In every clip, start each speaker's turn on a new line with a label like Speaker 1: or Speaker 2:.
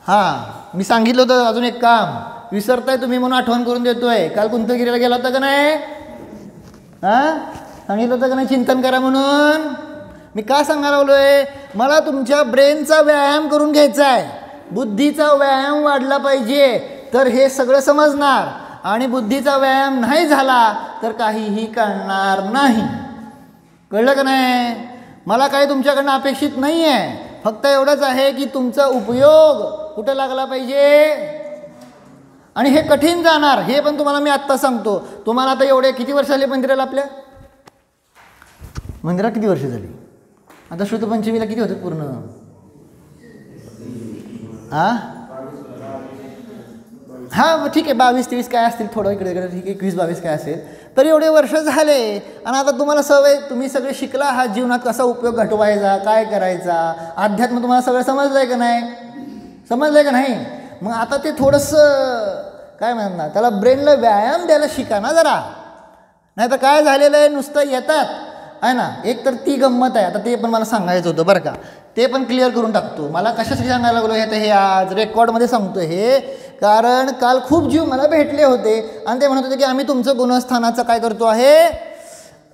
Speaker 1: हां, मी सांगितलं होतं अजून एक काम विसरताय तुम्ही म्हणून आठवण करून देतोय. काल कुंतगिरीला गेला होता का नाही? हां, सांगितलं होतं का नाही चिंतन करा म्हणून? मी का सांगायला लागलोय? मला तुमच्या ब्रेनचा व्यायाम करून घ्यायचा आहे. बुद्धीचा व्यायाम वाढला पाहिजे तर हे सगळं समजणार, आणि बुद्धीचा व्यायाम नाही झाला तर काहीही कळणार नाही. कळलं का नाही? मला काही तुमच्याकडनं अपेक्षित नाही आहे, फक्त एवढंच आहे की तुमचा उपयोग कुठं लागला पाहिजे. आणि हे कठीण जाणार, हे पण तुम्हाला मी आत्ता सांगतो. तुम्हाला आता एवढे किती वर्ष झाले मंदिराला? आपल्या मंदिरात किती वर्ष झाली? आता श्रुतपंचमीला किती होते पूर्ण? हां ठीक आहे, 22-23 काय असतील, थोडं इकडे इकडे ठीक आहे, 21-22 काय असेल, तर एवढे वर्ष झाले. आणि आता तुम्हाला सवय, तुम्ही सगळे शिकला आहात जीवनात कसा उपयोग घटवायचा, काय करायचा. अध्यात्म तुम्हाला सगळं समजलं आहे का नाही? समजलं आहे का नाही? मग आता ते थोडंसं काय म्हणणार, त्याला ब्रेनला व्यायाम द्यायला शिका ना जरा. नाही तर काय झालेलं आहे, नुसतं येतात आहे ना. एक तर ती गंमत आहे, आता ते पण मला सांगायचं होतं बरं का, ते पण क्लिअर करून टाकतो. मला कशासाठी सांगायला लागलो हे आज रेकॉर्डमध्ये सांगतो हे, कारण काल खूप जीव मला भेटले होते आणि ते म्हणत होते की आम्ही तुमचं गुणस्थानाचं काय करतो आहे,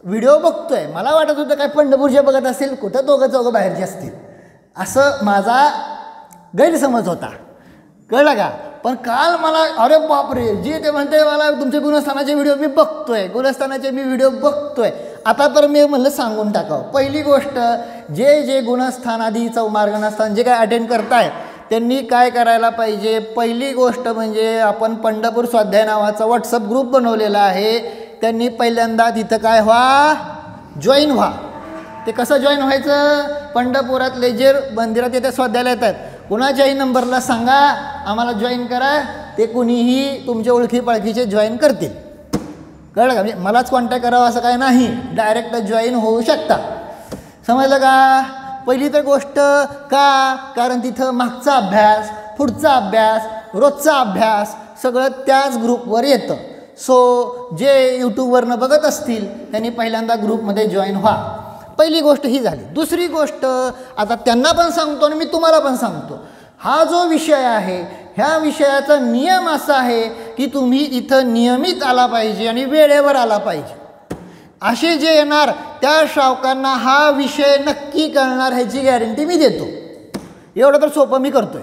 Speaker 1: व्हिडिओ बघतोय. मला वाटत होतं काय पंढरपूरचे बघत असेल, कुठं दोघं चौघं बाहेरचे असतील, असं माझा गैरसमज होता. कळलं का? पण काल मला अरे बापरे, जे ते म्हणते मला तुमचे गुणस्थानाचे व्हिडिओ मी बघतोय, गुणस्थानाचे मी व्हिडिओ बघतोय. आता तर मी म्हणलं सांगून टाकावं. पहिली गोष्ट, जे गुणस्थान आधी मार्गस्थान जे काय अटेंड करताय त्यांनी काय करायला पाहिजे, पहिली गोष्ट म्हणजे आपण पंढरपूर स्वाध्याय नावाचा व्हॉट्सअप ग्रुप बनवलेला आहे. त्यांनी पहिल्यांदा तिथं काय व्हा, जॉईन व्हा. ते कसं जॉईन व्हायचं? पंढरपुरातले जे मंदिरात येतात स्वाध्यायाला येतात, कुणाच्याही नंबरला सांगा आम्हाला जॉईन करा, ते कुणीही तुमच्या ओळखी पाळखीचे जॉईन करतील. कळलं का? म्हणजे मलाच कॉन्टॅक्ट करावा असं काय नाही, डायरेक्ट जॉईन होऊ शकता. समजलं का? पहिली तर गोष्ट का, कारण तिथं मागचा अभ्यास, पुढचा अभ्यास, रोजचा अभ्यास सगळं त्याच ग्रुपवर येतं. सो जे यूट्यूबवरनं बघत असतील त्यांनी पहिल्यांदा ग्रुपमध्ये जॉईन व्हा. पहिली गोष्ट ही झाली. दुसरी गोष्ट, आता त्यांना पण सांगतो आणि मी तुम्हाला पण सांगतो, हा जो विषय आहे ह्या विषयाचा नियम असा आहे की तुम्ही इथं नियमित आला पाहिजे आणि वेळेवर आला पाहिजे. असे जे येणार त्या श्रावकांना हा विषय नक्की कळणार ह्याची गॅरंटी मी देतो. एवढं तर सोपं मी करतोय.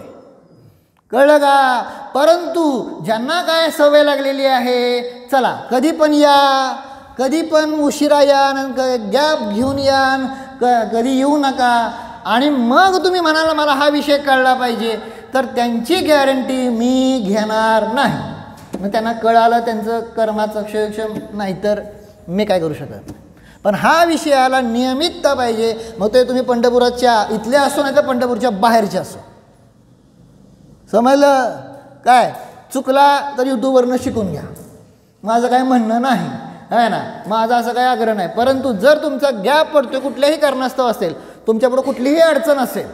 Speaker 1: कळलं का? परंतु ज्यांना काय सवय लागलेली आहे, चला कधी पण या, कधी पण उशिरा यान, गॅप घेऊन यान, कधी येऊ नका, आणि मग तुम्ही म्हणाला मला हा विषय कळला पाहिजे, तर त्यांची गॅरंटी मी घेणार नाही. मग त्यांना कळालं त्यांचं कर्माचं क्षयक्षम, नाहीतर मी काय करू शकत. पण हा विषयाला नियमितता पाहिजे. मग ते तुम्ही पंढरपुराच्या इथले असो नाही तर पंढरपूरच्या बाहेरचे असो. समजलं काय? चुकला तर यूट्यूबवरनं शिकून घ्या, माझं काय म्हणणं नाही आहे ना, माझा असं काही आग्रह नाही. परंतु जर तुमचा गॅप पडतो कुठल्याही कारणास्तव असेल, तुमच्यापुढं कुठलीही अडचण असेल,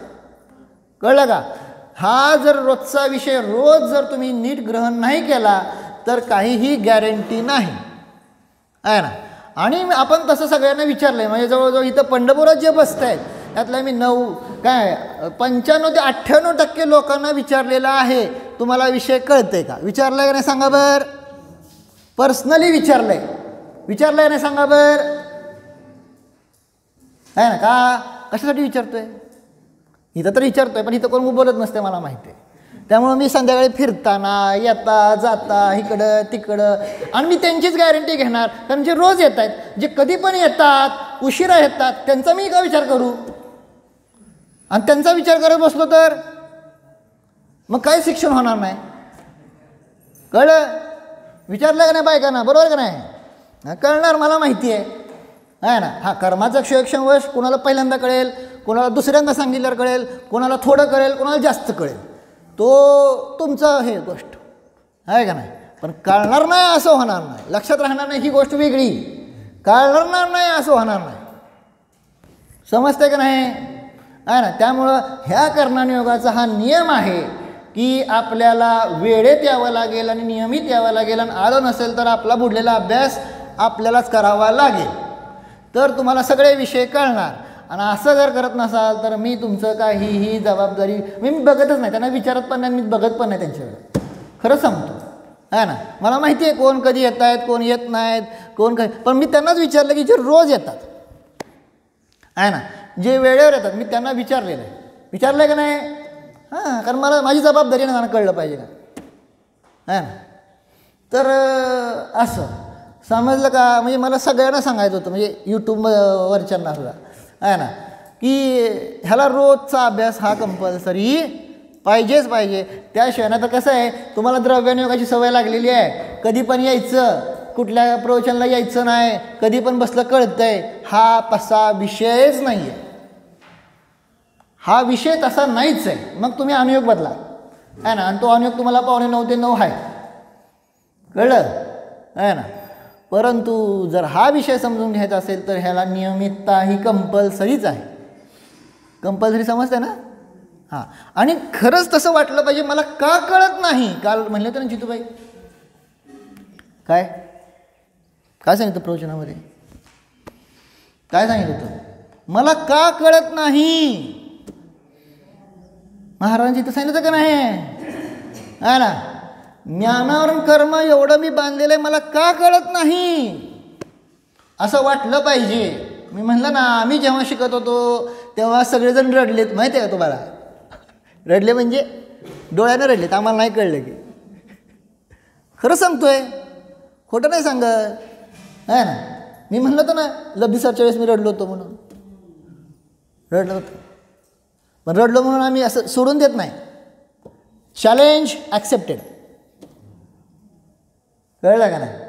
Speaker 1: कळलं का, हा जर रोजचा विषय रोज जर तुम्ही नीट ग्रहण नाही केला तर काहीही गॅरंटी नाही आहे ना. आणि आपण तसं सगळ्यांना विचारलं आहे, म्हणजे जवळजवळ इथं पंढरपुरात जे बसत आहेत त्यातल्या मी 95 ते 98% लोकांना विचारलेलं आहे तुम्हाला विषय कळतंय का. विचारलं आहे का नाही सांगा बरं? पर्सनली विचारलं आहे नाही सांगा बरं? आहे ना. का कशासाठी विचारतोय? इथं तर विचारतोय पण इथं कोण बोलत नसते मला माहिती आहे. त्यामुळं मी संध्याकाळी फिरताना येता जाता इकडं तिकडं, आणि मी त्यांचीच गॅरंटी घेणार, कारण जे रोज येत आहेत, जे कधी पण येतात, उशिरा येतात, त्यांचा मी का विचार करू? आणि त्यांचा विचार करत बसलो तर मग काय शिक्षण होणार नाही. कळलं? विचारलं का नाही बायकांना? बरोबर का नाही? कळणार, मला माहिती आहे ना. हा कर्माचा क्षयक्षमवश कोणाला पहिल्यांदा कळेल, कोणाला दुसऱ्यांदा सांगितल्यावर कळेल, कोणाला थोडं कळेल, कोणाला जास्त कळेल, तो तुमचं हे गोष्ट आहे का नाही. पण कळणार नाही असं होणार नाही, लक्षात राहणार नाही, ही गोष्ट वेगळी. कळणार नाही असं होणार नाही, समजते का नाही आहे ना. त्यामुळं ह्या कर्णनियोगाचा हा नियम आहे की आपल्याला वेळेत यावं लागेल आणि नियमित यावं लागेल, आणि आलं नसेल तर आपला बुडलेला अभ्यास आपल्यालाच करावा लागेल, तर तुम्हाला सगळे विषय कळणार. आणि असं जर करत नसाल तर मी तुमचं काय ही जबाबदारी मी बघतच नाही, त्यांना विचारत पण नाही, मी बघत पण नाही त्यांच्याकडे, खरं सांगतो आहे ना. मला माहिती आहे कोण कधी येत आहेत, कोण येत नाहीत, कोण काय, पण मी त्यांनाच विचारलं की जे रोज येतात आहे ना, जे वेळेवर येतात, मी त्यांना विचारलेलं आहे का नाही? हां, कारण मला माझी जबाबदारी आहे ना, कळलं पाहिजे का आहे ना. तर असं समजलं का, म्हणजे मला सगळ्यांना सांगायचं होतं, म्हणजे यूट्यूबवरच्यांना सुद्धा आहे ना, की ह्याला रोजचा अभ्यास हा कंपल्सरी पाहिजेच पाहिजे. त्याशिवाय ना तर कसं आहे, तुम्हाला द्रव्यनियोगाची सवय लागलेली आहे, कधी पण यायचं, कुठल्या प्रवचनाला यायचं नाही, कधी पण बसलं कळतंय, हा तसा विषयच नाही आहे, हा विषय तसा नाहीच आहे. मग तुम्ही अनुयोग बदला आहे ना, आणि तो अनुयोग तुम्हाला 8:45 ते 9 आहे, कळलं आहे ना. परंतु जर हा विषय समजून घ्यायचा असेल तर ह्याला नियमितता ही कंपल्सरीच आहे, कंपल्सरी समजते ना. हां, आणि खरंच तसं वाटलं पाहिजे. मला का कळत नाही, काल म्हणले तर ना जितूबाई, काय सांगितलं प्रवचनामध्ये, काय सांगितलं होतं, मला का कळत नाही. महाराजांची इथं सांगितलं का नाही आहे ना, ज्ञानावर कर्म एवढं मी बांधलेलं आहे, मला का कळत नाही असं वाटलं पाहिजे. मी म्हणलं ना, आम्ही जेव्हा शिकत होतो तेव्हा सगळेजण रडलेत, माहिती आहे का तुम्हाला, रडले म्हणजे डोळ्यानं रडलेत, आम्हाला नाही कळलं की, खरं सांगतोय, खोटं नाही सांगत आहे ना. मी म्हणलं होतं ना लब्धी सरच्या वेळेस मी रडलो होतो म्हणून, रडलो होतो, पण रडलो म्हणून आम्ही असं सोडून देत नाही, चॅलेंज ॲक्सेप्टेड, कळलं का नाही.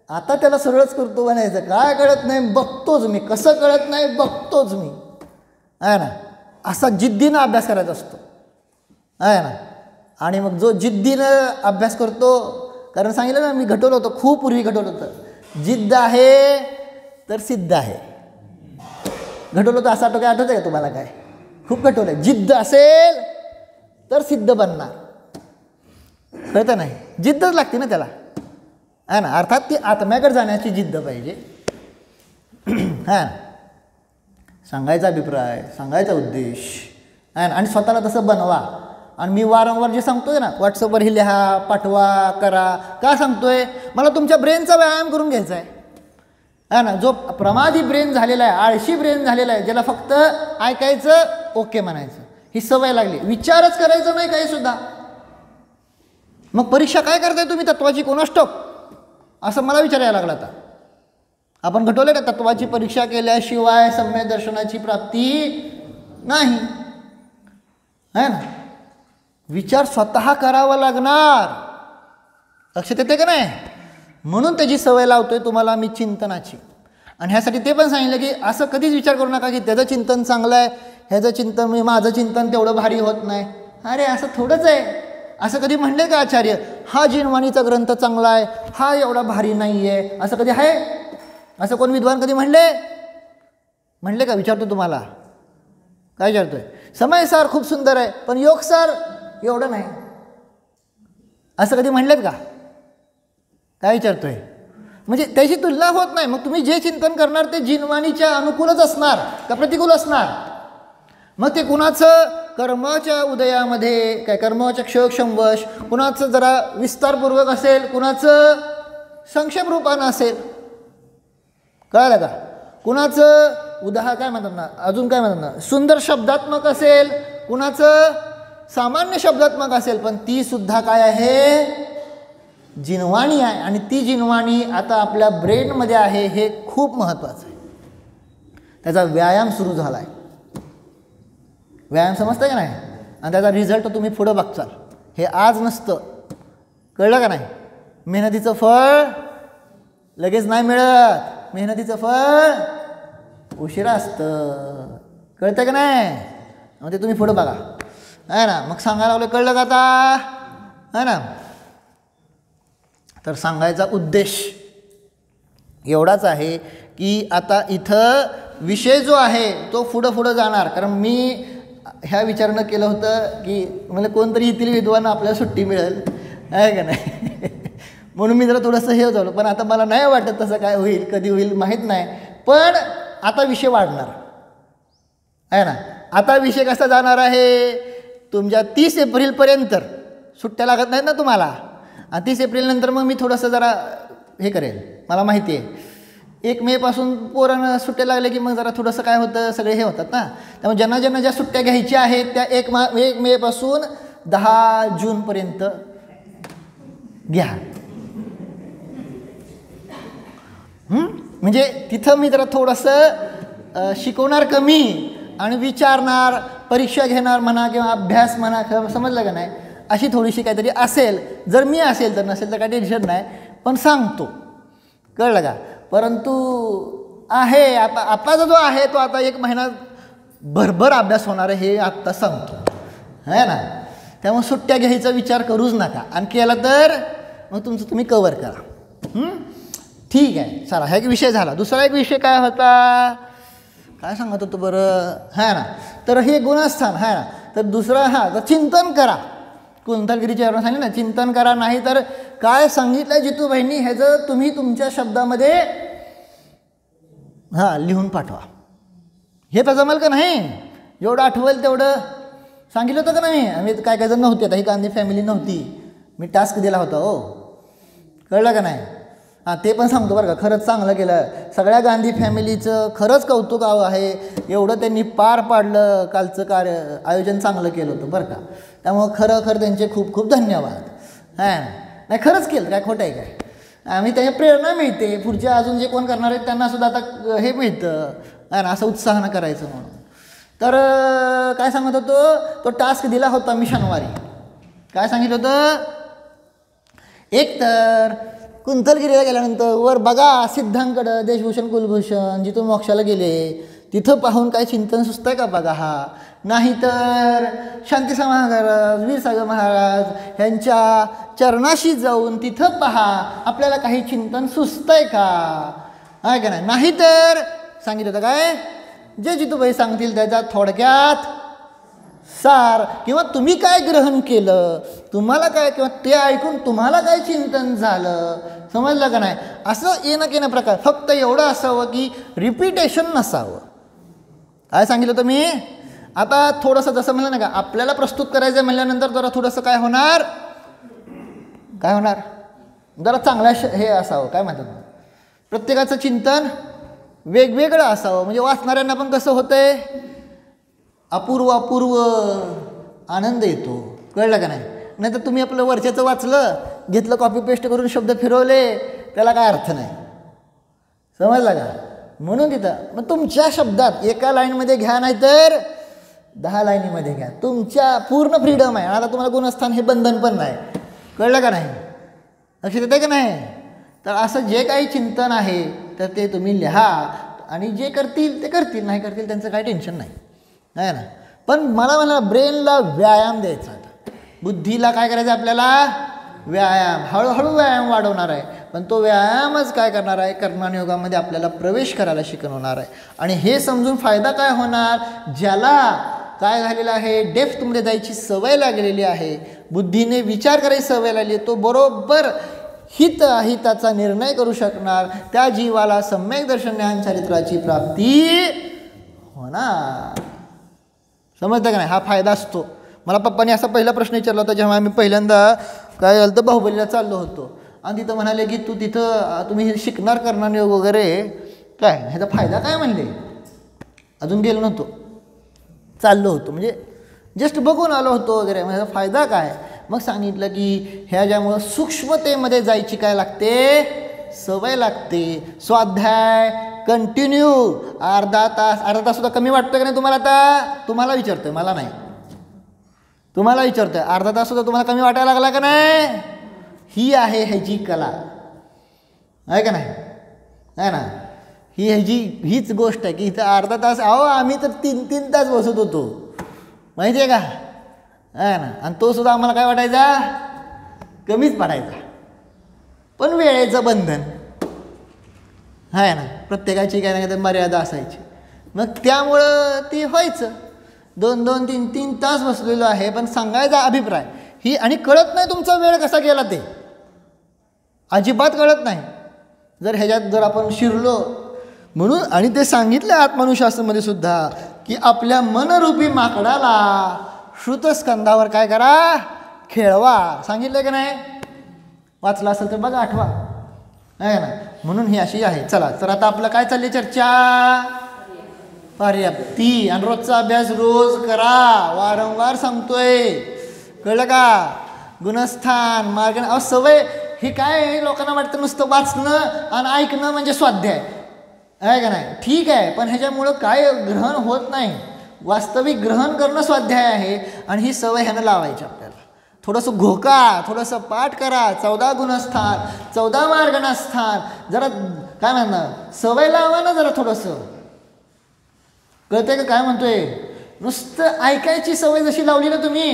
Speaker 1: आता त्याला सरळच करतो म्हणायचं, काय कळत नाही बघतोच मी, कसं कळत नाही बघतोच मी आहे ना, असा जिद्दीनं अभ्यास करायचा असतो आहे ना. आणि मग जो जिद्दीनं अभ्यास करतो, कारण सांगितलं ना मी घटवलं होतं, खूप पूर्वी घटवलं होतं, जिद्द आहे तर सिद्ध आहे, घटवलं होतं असं काय आठवतं का तुम्हाला, काय खूप घटवलं, जिद्द असेल तर सिद्ध बनणार, कळतं नाही, जिद्दच लागते ना त्याला आहे ना, अर्थात ती आत्म्याकडे जाण्याची जिद्द पाहिजे. हां, सांगायचा अभिप्राय, सांगायचा उद्देश आहे ना, आणि स्वतःला तसं बनवा. आणि मी वारंवार जे सांगतोय ना, व्हॉट्सअपवर ही लिहा, पाठवा, करा, का सांगतोय, मला तुमच्या ब्रेनचा व्यायाम करून घ्यायचा आहे ना. जो प्रमादी ब्रेन झालेला आहे, आळशी ब्रेन झालेला आहे, ज्याला फक्त ऐकायचं ओके म्हणायचं ही सवय लागली, विचारच करायचं नाही काही सुद्धा, मग परीक्षा काय करताय तुम्ही तत्वाची कोणास ठाऊक, असं मला विचारायला लागला. आता आपण घटवलं ना, तत्वाची परीक्षा केल्याशिवाय सम्यक दर्शनाची प्राप्ती नाही आहे ना. विचार स्वतः करावा लागणार, लक्षात येते का नाही. म्हणून त्याची सवय लावतोय तुम्हाला मी चिंतनाची. आणि ह्यासाठी ते पण सांगितलं की असं कधीच विचार करू नका की त्याचं चिंतन चांगलं आहे, ह्याचं चिंतन मी माझं चिंतन तेवढं भारी होत नाही. अरे असं थोडंच आहे, असं कधी म्हणले का आचार्य, हा जिनवाणीचा ग्रंथ चांगला आहे, हा एवढा भारी नाही आहे, असं कधी आहे, असं कोण विद्वान कधी म्हणले का, विचारतो तुम्हाला, काय विचारतोय. समयसार खूप सुंदर आहे पण योगसार एवढं नाही, असं कधी म्हणलेत का, काय विचारतोय. म्हणजे त्याची तुलना होत नाही. मग तुम्ही जे चिंतन करणार ते जिनवाणीच्या अनुकूलच असणार का प्रतिकूल असणार. मग ते कुणाचं कर्माच्या उदयामध्ये काय कर्माच्या क्षयक्षमवश, कुणाचं जरा विस्तारपूर्वक असेल, कुणाचं संक्षेप रूपानं असेल, कळलं का. कुणाचं काय म्हणतात ना, अजून काय म्हणतात ना, सुंदर शब्दात्मक असेल, कुणाचं सामान्य शब्दात्मक असेल, पण ती सुद्धा काय आहे, जिनवाणी आहे. आणि ती जिनवाणी आता आपल्या ब्रेनमध्ये आहे, हे खूप महत्त्वाचं आहे. त्याचा व्यायाम सुरू झाला आहे, व्यायाम समजतं का नाही, आणि त्याचा रिझल्ट तुम्ही पुढं बघचाल. हे आज नसतं, कळलं का नाही. मेहनतीचं फळ लगेच नाही मिळत, मेहनतीचं फळ उशिरा असतं, कळतं का नाही. मग ते तुम्ही पुढं बघा आहे ना. मग सांगायला लागलं, कळलं का आता है ना. तर सांगायचा उद्देश एवढाच आहे की आता इथं विषय जो आहे तो पुढं जाणार. कारण मी ह्या विचारानं केलं होतं की मला कोणतरी येथील विद्वान आपल्याला सुट्टी मिळेल आहे का नाही, म्हणून मी जरा थोडंसं हे झालं. पण आता मला नाही वाटत तसं काय होईल, कधी होईल माहीत नाही. पण आता विषय वाढणार आहे ना. आता विषय कसा जाणार आहे, तुमच्या 30 एप्रिलपर्यंत सुट्ट्या लागत नाहीत ना तुम्हाला, आणि 30 एप्रिलनंतर मग मी थोडंसं जरा हे करेल. मला माहिती आहे 1 मेपासून पोरांना सुट्ट्या लागल्या की मग जरा थोडंसं काय होतं, सगळे हे होतात ना. त्यामुळे ज्यांना ज्यांना ज्या सुट्ट्या घ्यायच्या आहेत त्या 1 मेपासून 10 जूनपर्यंत घ्या. म्हणजे तिथं मी जरा थोडंसं शिकवणार कमी आणि विचारणार, परीक्षा घेणार म्हणा किंवा अभ्यास म्हणा, समजलं का नाही, अशी थोडीशी काहीतरी असेल. जर मी असेल तर, नसेल तर काही टेन्शन नाही, पण सांगतो, कळलं का. परंतु आहे आपला जो आहे तो आता 1 महिना भरभर अभ्यास होणार आहे हे आत्ता सांगतो, है ना. त्यामुळे सुट्ट्या घ्यायचा विचार करूच नका, आणि केला तर मग तुमचं तुम्ही कवर करा. ठीक आहे, चला हा एक विषय झाला. दुसरा एक विषय काय होता, काय सांगत होतो बरं, है ना. तर हे गुणस्थान आहे ना. तर दुसरा तर चिंतन करा. कुंतलगिरीच्या वरून सांगितलं ना, चिंतन करा. नाही तर काय सांगितलं जितूबाईंनी ह्याचं तुम्ही तुमच्या शब्दामध्ये लिहून पाठवा. हे तर जमेल का नाही, जेवढं आठवेल तेवढं सांगितलं होतं का नाही. आम्ही काय काय जण नव्हते, आता ही गांधी फॅमिली नव्हती, मी टास्क दिला होता. हो, कळलं का नाही. ते पण सांगतो बरं का, खरंच चांगलं केलं. सगळ्या गांधी फॅमिलीचं खरंच कौतुक आहे. एवढं त्यांनी पार पाडलं, कालचं आयोजन चांगलं केलं होतं बरं का. त्यामुळं खरं त्यांचे खूप खूप धन्यवाद. नाही खरंच केलं, काय खोटं आहे काय. आम्ही त्याच्या प्रेरणा मिळते, पुढच्या अजून जे कोण करणार आहेत त्यांनासुद्धा आता हे मिळतं आहे ना, असं उत्साहानं करायचं म्हणून. तर काय सांगत होतो, तो टास्क दिला होता मी शनिवारी. काय सांगितलं होतं, एक तर कुंतलगिरीला गेल्यानंतर वर बघा सिद्धांकडं, देशभूषण कुलभूषण जिथून मोक्षाला गेले तिथं पाहून काय चिंतन सुचतंय का बघा. नाहीतर शांतीसा महाराज, वीरसागर महाराज ह्यांच्या चरणाशी जाऊन तिथं पहा, आपल्याला काही चिंतन सुचतंय का, आहे का नाही. नाहीतर सांगितलं होतं काय, जे जितूबाई सांगतील त्याच्या थोडक्यात सार, किंवा तुम्ही काय ग्रहण केलं, तुम्हाला काय, किंवा ते ऐकून तुम्हाला काय चिंतन झालं, समजलं का नाही. असं येणं प्रकार. फक्त एवढं असावं की रिपिटेशन नसावं. काय सांगितलं होतं मी. आता थोडंसं जसं म्हणलं ना का, आपल्याला प्रस्तुत करायचं म्हणल्यानंतर जरा थोडंसं काय होणार, जरा चांगलं हे असावं, काय म्हणतात, प्रत्येकाचं चिंतन वेगवेगळं असावं. म्हणजे वाचणाऱ्यांना पण कसं होतंय, अपूर्व आनंद येतो, कळलं का नाही. नाही तर तुम्ही आपलं वरच्याचं वाचलं, घेतलं कॉपी पेस्ट करून शब्द फिरवले, त्याला काय अर्थ नाही, समजलं का. म्हणून तिथं मग तुमच्या शब्दात एका लाईनमध्ये घ्या, नाही तर 10 लाईनीमध्ये घ्या. तुमच्या पूर्ण फ्रीडम आहे. आता तुम्हाला गुणस्थान हे बंधन पण नाही, कळलं का नाही, लक्षात येतं का नाही. तर असं जे काही चिंतन आहे तर ते तुम्ही लिहा, आणि जे करतील ते करतील, नाही करतील त्यांचं काही टेन्शन नाही, आहे ना. पण मला ब्रेनला व्यायाम द्यायचा, बुद्धीला काय करायचं आपल्याला, व्यायाम. हळूहळू व्यायाम वाढवणार आहे, पण तो व्यायामच काय करणार आहे, कर्मयोगामध्ये आपल्याला प्रवेश करायला शिकवणार आहे. आणि हे समजून फायदा काय होणार, ज्याला काय झालेलं आहे, डेप्थमध्ये जायची सवय लागलेली आहे, बुद्धीने विचार करायची सवय लागली, तो बरोबर हिताचा निर्णय करू शकणार. त्या जीवाला सम्यक दर्शन ज्ञान चरित्राची प्राप्ती होणार. समजतं का नाही, हा फायदा असतो. मला पप्पाने असा पहिला प्रश्न विचारला होता जेव्हा आम्ही पहिल्यांदा काय झालं तर बाहुबलीला चाललो होतो, आणि तिथं म्हणाले की तू तिथं तुम्ही शिकणार करणार योग वगैरे काय, ह्याचा फायदा काय म्हणले. अजून गेलो नव्हतो, चाललो होतो, म्हणजे जस्ट बघून आलो होतो वगैरे. ह्याचा फायदा काय, मग सांगितलं की ह्याच्यामुळं सूक्ष्मतेमध्ये जायची काय लागते, सवय लागते. स्वाध्याय कंटिन्यू अर्धा तास सुद्धा कमी वाटतं का नाही तुम्हाला. आता तुम्हाला विचारतोय, मला नाही, तुम्हाला विचारतोय, अर्धा तास सुद्धा तुम्हाला कमी वाटायला लागला का नाही. ही आहे ह्याची कला, आहे का नाही, आहे ना. हीच गोष्ट आहे की इथं अर्धा तास, आम्ही तर 3 तास बसत होतो, माहिती आहे का, आहे ना. आणि तो सुद्धा आम्हाला काय वाटायचा, कमीच पडायचा. पण वेळेचं बंधन आहे ना, प्रत्येकाची काय ना काय मर्यादा असायची. मग त्यामुळं ती व्हायचं. 2-2, 3-3 तास बसलेलो आहे, पण सांगायचा अभिप्राय ही, आणि कळत नाही तुमचा वेळ कसा गेला, ते अजिबात कळत नाही जर ह्याच्यात जर आपण शिरलो. म्हणून आणि ते सांगितलं आत्मनुशास्त्रामध्ये सुद्धा की आपल्या मनरूपी माकडाला श्रुतस्कंदावर काय करा, खेळवा. सांगितलं की नाही? वाचलं असेल तर बघा, आठवा आहे ना. म्हणून ही अशी आहे. चला तर आता आपलं काय चालली चर्चा, पर्याप्ती. आणि रोजचा अभ्यास रोज करा, वारंवार सांगतोय, कळलं का? गुणस्थान, मार्ग, सवय. हे काय लोकांना वाटतं नुसतं वाचणं आणि ऐकणं म्हणजे स्वाध्याय आहे का नाही? ठीक आहे, पण ह्याच्यामुळं काय ग्रहण होत नाही. वास्तविक ग्रहण करणं स्वाध्याय आहे. आणि ही सवय ह्यानं लावायची आपल्याला. थोडंसं घोका, थोडंसं पाठ करा. 14 गुणस्थान, 14 मार्गणस्थान. जरा काय म्हणणार, सवय लावा ना जरा थोडंसं. कळतंय का काय म्हणतोय? नुसतं ऐकायची सवय जशी लावली ना तुम्ही,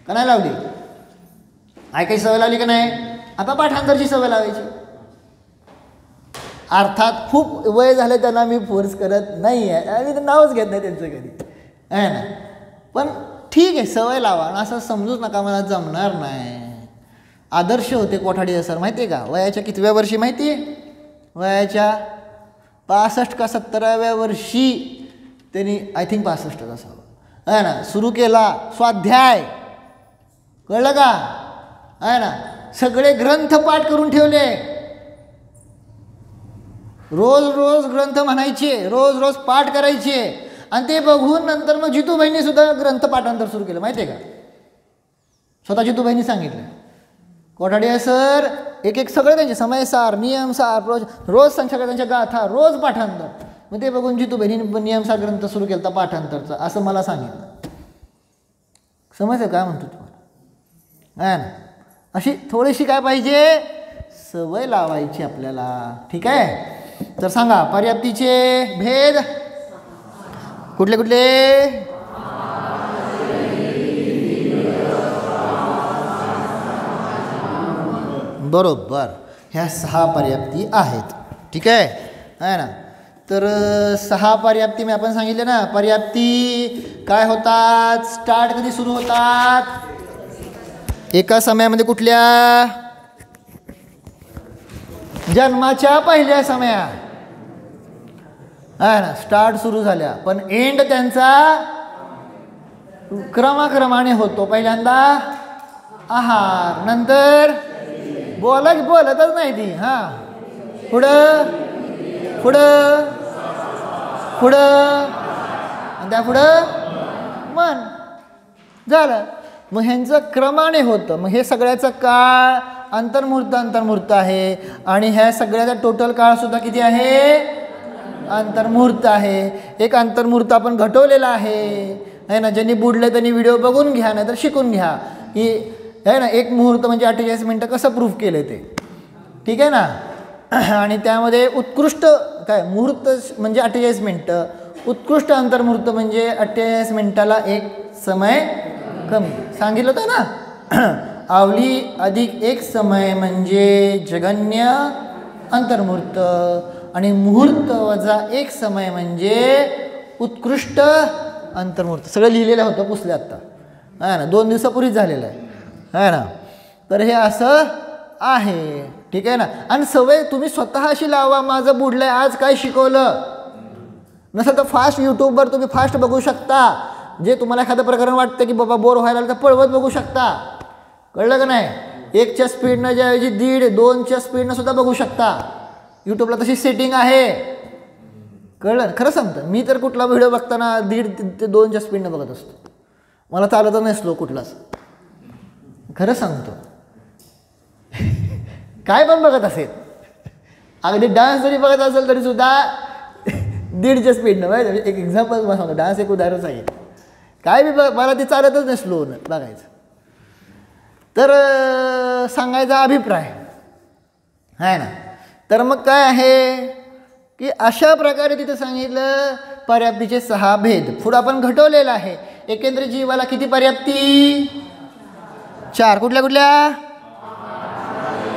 Speaker 1: का नाही लावली? ऐकायची सवय लावली का नाही? आता पाठांतरची सवय लावायची. अर्थात खूप वय झालं त्यांना मी फोर्स करत नाही आहे, आणि नावच घेत नाही त्यांचं कधी, आहे ना. पण ठीक आहे, सवय लावा. असं समजूच नका मला जमणार नाही. आदर्श होते कोठाडे सर, माहिती आहे का? वयाच्या कितव्या वर्षी माहिती आहे? वयाच्या 65 का 70व्या वर्षी त्यांनी, आय थिंक 65 असावं, आहे ना, सुरू केला स्वाध्याय. कळलं का? आहे ना. सगळे ग्रंथ पाठ करून ठेवले. रोज रोज ग्रंथ म्हणायचे, रोज रोज पाठ करायचे. आणि ते बघून नंतर मग जितूबाईंनी सुद्धा ग्रंथ पाठांतर सुरू केलं, माहिती आहे का? स्वतः जितूबाईंनी सांगितलं. कोठाडे सर एक सगळं त्यांचे समयसार, नियमसार, रोज संख्या त्यांच्या गाथा, रोज पाठांतर. मग ते बघून जितूबाईंनी नियमसार ग्रंथ सुरू केला पाठांतरचा, असं मला सांगितलं. समजलं काय म्हणतो तुम्हाला? आहे ना. अशी थोडीशी काय पाहिजे, सवय लावायची आपल्याला. ठीक आहे. तर सांगा पर्याप्तीचे भेद कुठले कुठले? बरोबर, ह्या 6 पर्याप्ती आहेत. ठीक आहे ना. तर 6 पर्याप्ती मी आपण सांगितले ना. पर्याप्ती काय होतात, स्टार्ट कधी सुरू होतात? एका समयामध्ये. कुठल्या? जन्माच्या पहिल्या समया, आहे ना, स्टार्ट सुरू झाल्या. पण एंड त्यांचा क्रमाक्रमाने होतो. पहिल्यांदा आहार, नंतर बोलतच नाही ती, हां, पुढं पुढं पुढं, आणि त्या पुढं मन. झालं. मग ह्यांचं क्रमाने होतं. मग हे सगळ्याचा काळ अंतर्मुहूर्त आहे. आणि ह्या सगळ्याचा टोटल काळसुद्धा किती आहे? अंतर्मुहूर्त आहे. एक अंतर्मुहूर्त आपण घटवलेला आहे ना. ज्यांनी बुडले त्यांनी व्हिडिओ बघून घ्या, नाही तर शिकून घ्या की, आहे ना, एक मुहूर्त म्हणजे 48 मिनटं कसं प्रूफ केलं ते. ठीक आहे ना. आणि त्यामध्ये उत्कृष्ट काय मुहूर्त म्हणजे 48 मिनटं, उत्कृष्ट अंतर्मुहूर्त म्हणजे 48 मिनटाला एक समय कमी. सांगितलं होतं ना. आवली अधिक एक समय म्हणजे जगन्य अंतर्मुहूर्त, आणि मुहूर्त वजा एक समय म्हणजे उत्कृष्ट अंतर्मुहूर्त. सगळं लिहिलेलं होतं, पुसले आत्ता, आहे ना, 2 दिवसापूर्वीच झालेलं आहे ना. तर हे असं आहे. ठीक आहे ना. आणि सवय तुम्ही स्वतः अशी लावा. माझं बुडलंय, आज काय शिकवलं नसेल तर फास्ट यूट्यूबवर तुम्ही फास्ट बघू शकता. जे तुम्हाला एखादं प्रकरण वाटतं की बाबा बोर व्हायला तर पळवत बघू शकता. कळलं का नाही? 1च्या स्पीडनं ज्याऐवजी 1.5, 2च्या स्पीडनं सुद्धा बघू शकता. यूट्यूबला तशी सेटिंग आहे. कळलं? खरं सांगतं, मी तर कुठला व्हिडिओ बघताना 1.5 ते 2च्या स्पीडनं बघत असतो. मला चालतच नाही स्लो कुठलाच. खरं सांगतो. काय पण बघत असेल, अगदी डान्स जरी बघत असेल तरी सुद्धा 1.5च्या स्पीडनं. माहिती, एक एक्झाम्पल मला सांगतो, डान्स एक उदाहरण आहे. काय बी मला ते चालतच नाही स्लोनं बघायचं. तर सांगायचा अभिप्राय आहे ना. तर मग काय आहे की अशा प्रकारे तिथं सांगितलं पर्याप्तीचे 6 भेद. पुढं आपण घटवलेलं आहे. एकंदरीत जीवाला किती पर्याप्ती? 4. कुठल्या कुठल्या?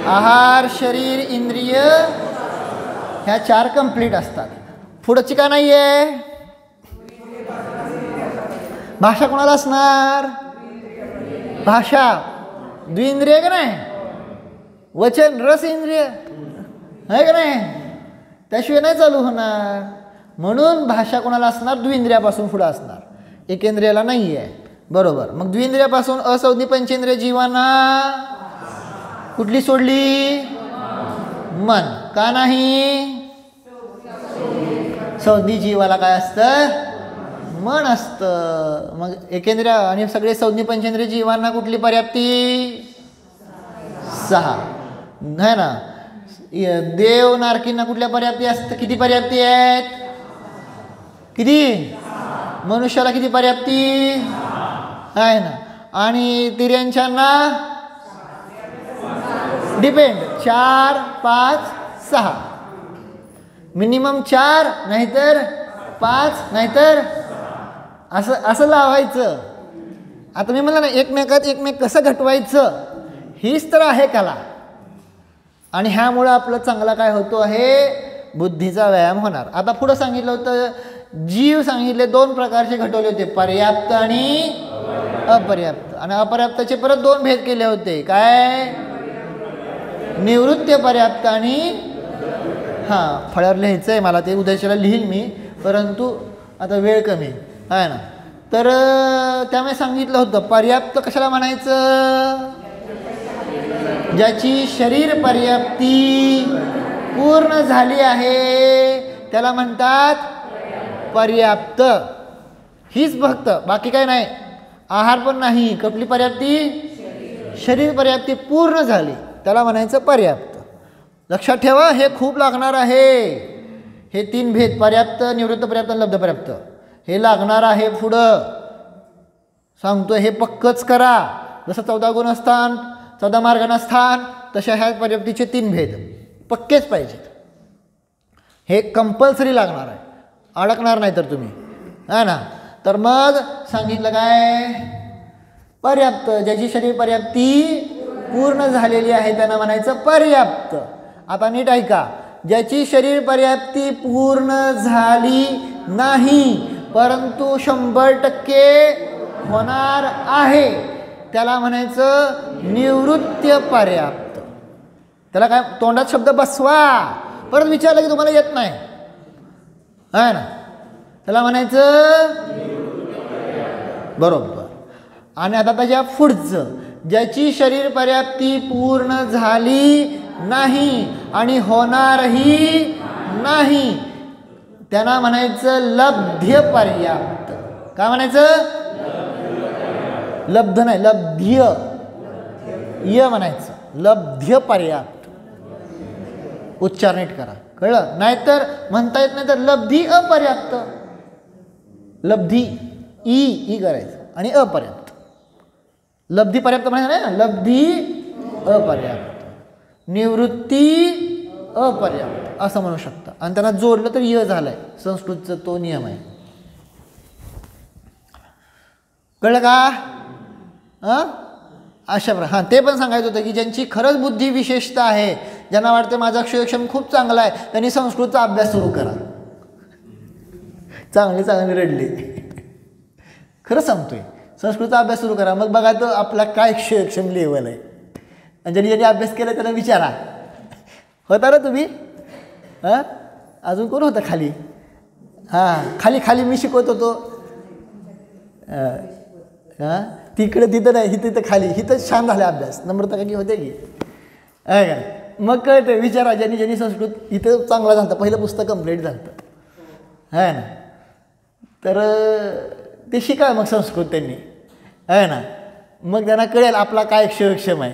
Speaker 1: आहार, शरीर, इंद्रिय, ह्या 4 कंप्लीट असतात. पुढची का नाही आहे? भाषा कोणाला असणार? भाषा द्विंद्रिय का नाही? वचन, रस, इंद्रिय आहे का नाही? त्याशिवाय नाही चालू होणार. म्हणून भाषा कोणाला असणार? द्विंद्रियापासून पुढं असणार, एकेंद्रियाला नाही आहे. बरोबर. मग द्विंद्रियापासून असंज्ञी पंचेंद्रिय जीवांना कुठली सोडली? मन. का नाही? संज्ञी जीवाला काय असतं? मन असतं. मग एकेंद्रिय आणि सगळे संज्ञी पंचेंद्रिय जीवांना कुठली पर्याप्ती? 6 है ना. देव नारकींना कुठल्या पर्याप्ती असतं? किती पर्याप्ती आहेत? किती? मनुष्याला किती पर्याप्ती आहे ना. आणि तिर्यांच्यांना डिपेंड 4 5 6 मिनिमम 4 नाहीतर 5 नाहीतर असं लावायचं. आता मी म्हणलं ना एकमेकात एकमेक कसं घटवायचं हीच तर आहे कला. आणि ह्यामुळं आपलं चांगला काय होतो आहे? बुद्धीचा व्यायाम होणार. आता पुढं सांगितलं होतं जीव सांगितले 2 प्रकारचे घटवले होते, पर्याप्त आणि अपर्याप्त. आणि अपर्याप्ताचे परत 2 भेद केले होते. काय? निवृत्त पर्याप्त आणि फळ्यावर लिहायचं आहे मला, ते उद्याच्याला लिहील मी, परंतु आता वेळ कमी आहे ना. तर त्यामुळे सांगितलं होतं पर्याप्त कशाला म्हणायचं? ज्याची शरीर पर्याप्ती पूर्ण झाली आहे त्याला म्हणतात पर्याप्त. हीच फक्त, बाकी काय नाही. आहार पण नाही. कुठली पर्याप्ती? शरीर पर्याप्ती पूर्ण झाली त्याला म्हणायचं पर्याप्त. लक्षात ठेवा, हे खूप लागणार आहे. हे 3 भेद, पर्याप्त, निवृत्त पर्याप्त आणि लब्ध पर्याप्त, हे लागणार आहे पुढं. सांगतो हे पक्कच करा. जसं 14 गुणस्थान 14 मार्गाना स्थान, तशा ह्या पर्याप्तीचे 3 भेद पक्केच पाहिजेत. हे कंपल्सरी लागणार आहे, अडकणार नाही तर तुम्ही, है ना. तर मग सांगितलं काय? पर्याप्त. ज्याची शरीर पर्याप्ती पूर्ण झालेली आहे त्यांना म्हणायचं पर्याप्त. आता नीट ऐका. ज्याची शरीर पर्याप्ती पूर्ण झाली नाही परंतु 100% होणार आहे त्याला म्हणायचं निवृत्त पर्याप्त. त्याला काय तोंडात शब्द बसवा, परत विचारलं की तुम्हाला येत नाही, आहे ना. त्याला म्हणायचं बरोबर. आणि आता त्याच्या पुढचं, ज्याची शरीर पर्याप्ती पूर्ण झाली नाही आणि होणारही नाही त्यांना म्हणायचं लब्ध्य पर्याप्त. काय म्हणायचं? लब्ध नाही, लब्ध्य य म्हणायचं. लब्ध्य पर्याप्त. उच्चार नीट करा, कळलं? नाहीतर म्हणता येत नाही तर लब्धी अपर्याप्त. लब्धी ई करायचं आणि अपर्याप्त. लब्धी पर्याप्त म्हणायचं नाही, लब्धी अपर्याप्त, निवृत्ती अपर्याप्त असं म्हणू शकता. आणि त्यांना जोडलं तर य झालंय. संस्कृतचा तो नियम आहे. कळलं का? अशा प्रकारे ते पण सांगायचं होतं की ज्यांची खरंच बुद्धी विशेषता आहे, ज्यांना वाटते माझा अक्षरक्षम खूप चांगला आहे, त्यांनी संस्कृतचा अभ्यास सुरू करा. चांगली रडली. खरं सांगतोय, संस्कृतचा अभ्यास सुरू करा. मग बघा तो आपला काय अक्षरक्षम लेवल आहे. आणि ज्यांनी अभ्यास केला त्यांना विचारा, होता ना तुम्ही? अजून कोण होतं खाली? खाली मी शिकवत होतो. तिकडे तिथं नाही, तिथं खाली, इथं छान झाला अभ्यास. नम्रता की होते की आहे का? मग कळतं, विचारा. ज्यांनी संस्कृत इथं चांगला झालं, पहिलं पुस्तक कंप्लीट झालं आहे ना. तर ते शिका मग संस्कृत त्यांनी, आहे ना. मग त्यांना कळेल आपला काय अक्षरक्षम आहे.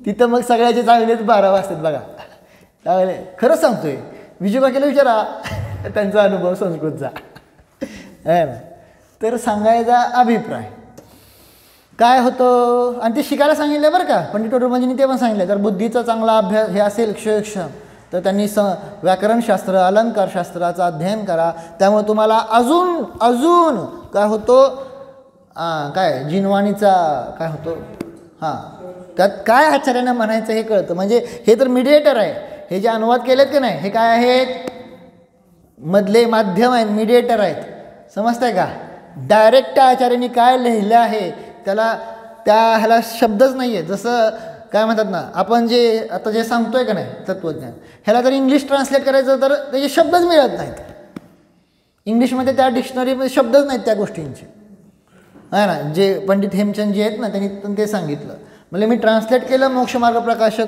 Speaker 1: तिथं मग सगळ्याचे चांगलेच 12 वाजतात बघा. चांगले खरंच सांगतोय. विजू काकीला विचारा त्यांचा अनुभव संस्कृतचा, आहे ना. तर सांगायचा अभिप्राय काय होतं, आणि ते शिकायला सांगितलं बरं का. पंडित वडोदराजींनी ते पण सांगितलं. तर बुद्धीचा चांगला अभ्यास हे असेल क्षयक्षम, तर त्यांनी व्याकरणशास्त्र अलंकारशास्त्राचं अध्ययन करा. त्यामुळे तुम्हाला अजून काय होतो, काय जिनवाणीचा काय होतो, त्यात काय आचार्यानं म्हणायचं हे कळतं. म्हणजे हे तर मीडिएटर आहे. हे जे अनुवाद केलेत की नाही, हे काय आहेत? मधले माध्यम आहेत, मीडिएटर आहेत. समजतंय का? डायरेक्ट आचार्यांनी काय लिहिलं आहे त्या ह्याला शब्दच नाही आहे. जसं काय म्हणतात ना, आपण जे आता जे सांगतोय का नाही तत्त्वज्ञान, ह्याला जर इंग्लिश ट्रान्सलेट करायचं तर त्याचे शब्दच मिळत नाहीत. इंग्लिशमध्ये त्या डिक्शनरीमध्ये शब्दच नाहीत त्या गोष्टींचे, आहे ना. जे पंडित हेमचंदजी आहेत ना, त्यांनी ते सांगितलं. म्हणजे मी ट्रान्सलेट केलं मोक्षमार्ग प्रकाशक,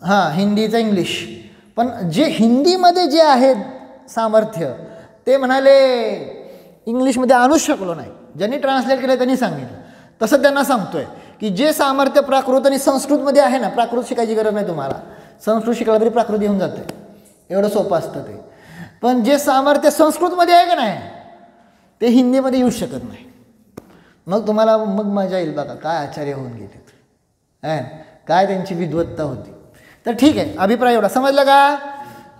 Speaker 1: हां, हिंदीचं इंग्लिश. पण जे हिंदीमध्ये जे आहेत सामर्थ्य ते म्हणाले इंग्लिशमध्ये आणूच शकलो नाही. ज्यांनी ट्रान्सलेट केलं त्यांनी सांगितलं. तसं त्यांना सांगतोय की जे सामर्थ्य प्राकृत आणि संस्कृतमध्ये आहे ना, प्राकृत शिकायची गरज नाही तुम्हाला, संस्कृत शिकला तरी प्राकृत येऊन जाते, एवढं सोपं असतं ते. पण जे सामर्थ्य संस्कृतमध्ये आहे का नाही ते हिंदीमध्ये येऊच शकत नाही. मग तुम्हाला मग मजा येईल बघा, काय आचार्य होऊन गेले, काय त्यांची विद्वत्ता होती. तर ठीक आहे, अभिप्राय एवढा समजला का,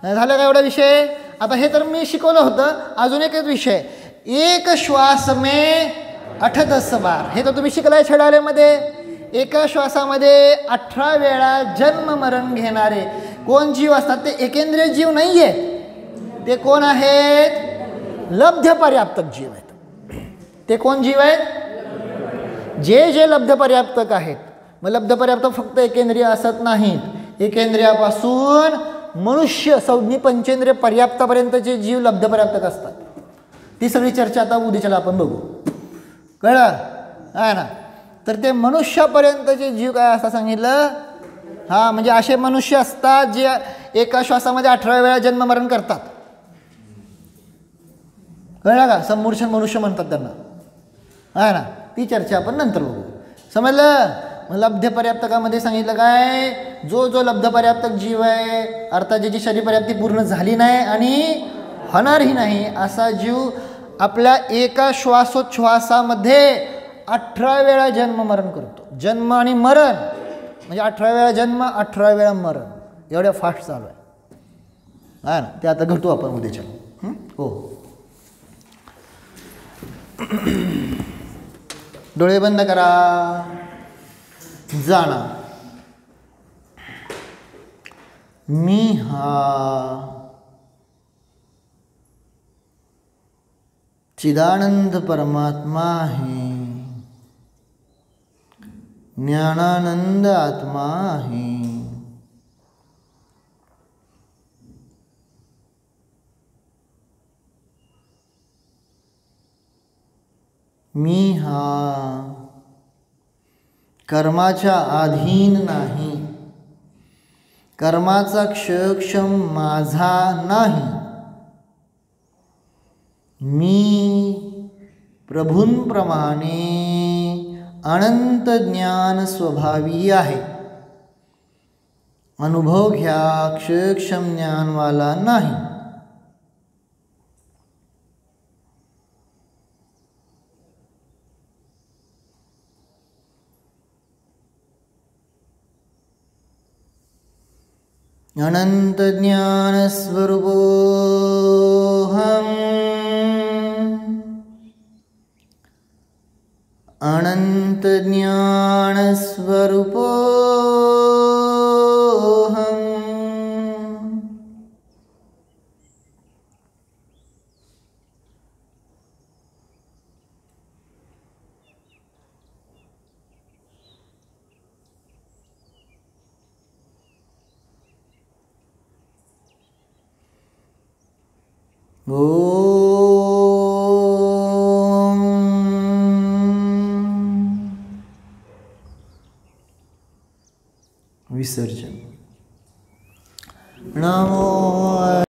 Speaker 1: झालं का एवढा विषय. आता हे तर मी शिकवलं होतं. अजून एकच विषय, एक श्वास में 8-10 बार, हे तर तुम्ही शिकलाय छडालेमध्ये. एका श्वासामध्ये 18 वेळा जन्म मरण घेणारे कोण जीव असतात, ते एकेंद्रिय जीव नाही आहेत. ते कोण आहेत, लब्ध पर्याप्तक जीव आहेत. ते कोण जीव आहेत, जे लब्ध पर्याप्तक आहेत. मग लब्ध पर्याप्तक फक्त एकेंद्रिय असत नाहीत, एकेंद्रियापासून मनुष्य संज्ञी पंचेंद्रिय पर्याप्तापर्यंतचे जीव लब्ध पर्याप्तक असतात. ती सगळी चर्चा आता उद्याच्याला आपण बघू, कळलं आहे ना. तर ते मनुष्यापर्यंतचे जीव काय असतात सांगितलं. हां, म्हणजे असे मनुष्य असतात जे एका श्वासामध्ये 18 वेळा जन्ममरण करतात. कळलं का, संमूर्छन मनुष्य म्हणतात त्यांना, आहे ना. ती चर्चा आपण नंतर बघू, समजलं. लब्ध पर्याप्तकामध्ये सांगितलं काय, जो लब्ध पर्याप्तक जीव आहे, अर्थात ज्याची शरीर पर्याप्ती पूर्ण झाली नाही आणि होणारही नाही, असा जीव आपल्या एका श्वासोच्छ्वासामध्ये 18 वेळा जन्म मरण करतो. जन्म आणि मरण म्हणजे 18 वेळा जन्म, 18 वेळा मरण, एवढ्या फास्ट चालू आहे ना. ते आता घटू आपण उद्याच्या. हो, डोळे बंद करा. जाणा मी हा चिदानंद परमात्मा आहे, ज्ञानानंद आत्मा आहे. मी हा कर्माच्या अधीन नाही, कर्माचा क्षम माझा नाही. मी प्रभूंप्रमाणे अनंत ज्ञान स्वभावी आहे. अनुभव घ्या, क्षम ज्ञानवाला नाही. अनंत ज्ञान स्वरूपोऽहम्, अनंत ज्ञान स्वरूपोऽहम्. ओम विसर्जन. नमो